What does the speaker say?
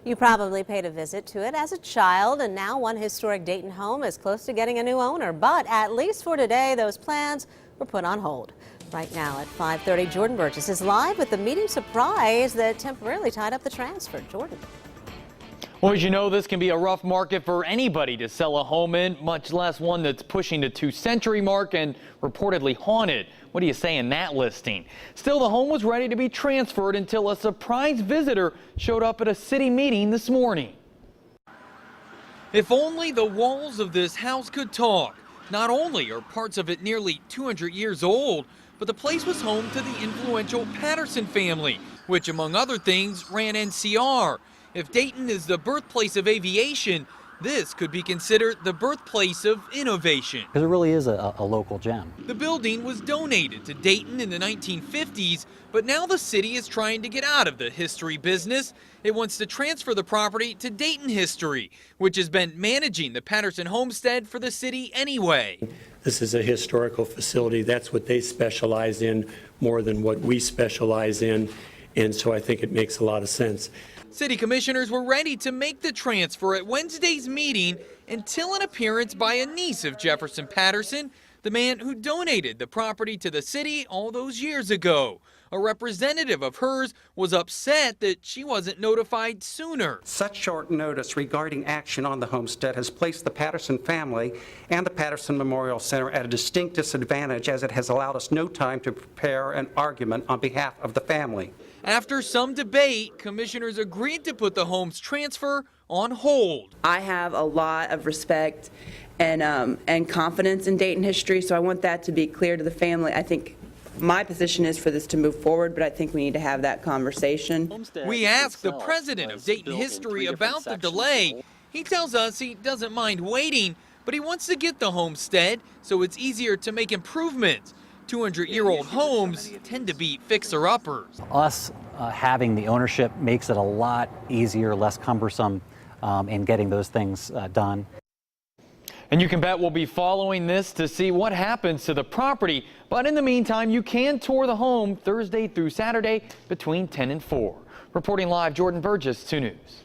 You probably paid a visit to it as a child, and now one historic Dayton home is close to getting a new owner. But at least for today, those plans were put on hold. Right now at 5:30, Jordan Burgess is live with the meeting surprise that temporarily tied up the transfer. Jordan. Well, as you know, this can be a rough market for anybody to sell a home in, much less one that's pushing the 2-century mark and reportedly haunted. What do you say in that listing? Still, the home was ready to be transferred until a surprise visitor showed up at a city meeting this morning. If only the walls of this house could talk. Not only are parts of it nearly 200 years old, but the place was home to the influential Patterson family, which, among other things, ran NCR. If Dayton is the birthplace of aviation, this could be considered the birthplace of innovation. Because it really is a local gem. The building was donated to Dayton in the 1950s, but now the city is trying to get out of the history business. It wants to transfer the property to Dayton History, which has been managing the Patterson homestead for the city anyway. This is a historical facility. That's what they specialize in more than what we specialize in, and so I think it makes a lot of sense. City commissioners were ready to make the transfer at Wednesday's meeting until an appearance by a niece of Jefferson Patterson, the man who donated the property to the city all those years ago. A representative of hers was upset that she wasn't notified sooner. Such short notice regarding action on the homestead has placed the Patterson family and the Patterson Memorial Center at a distinct disadvantage, as it has allowed us no time to prepare an argument on behalf of the family. After some debate, commissioners agreed to put the home's transfer on hold. I have a lot of respect and confidence in Dayton history, so I want that to be clear to the family. I think my position is for this to move forward, but I think we need to have that conversation. We asked the president of Dayton History about the delay. He tells us he doesn't mind waiting, but he wants to get the homestead so it's easier to make improvements. 200-year-old homes tend to be fixer-uppers. Us having the ownership makes it a lot easier, less cumbersome in getting those things done. And you can bet we'll be following this to see what happens to the property. But in the meantime, you can tour the home Thursday through Saturday between 10 and 4. Reporting live, Jordan Burgess, 2 News.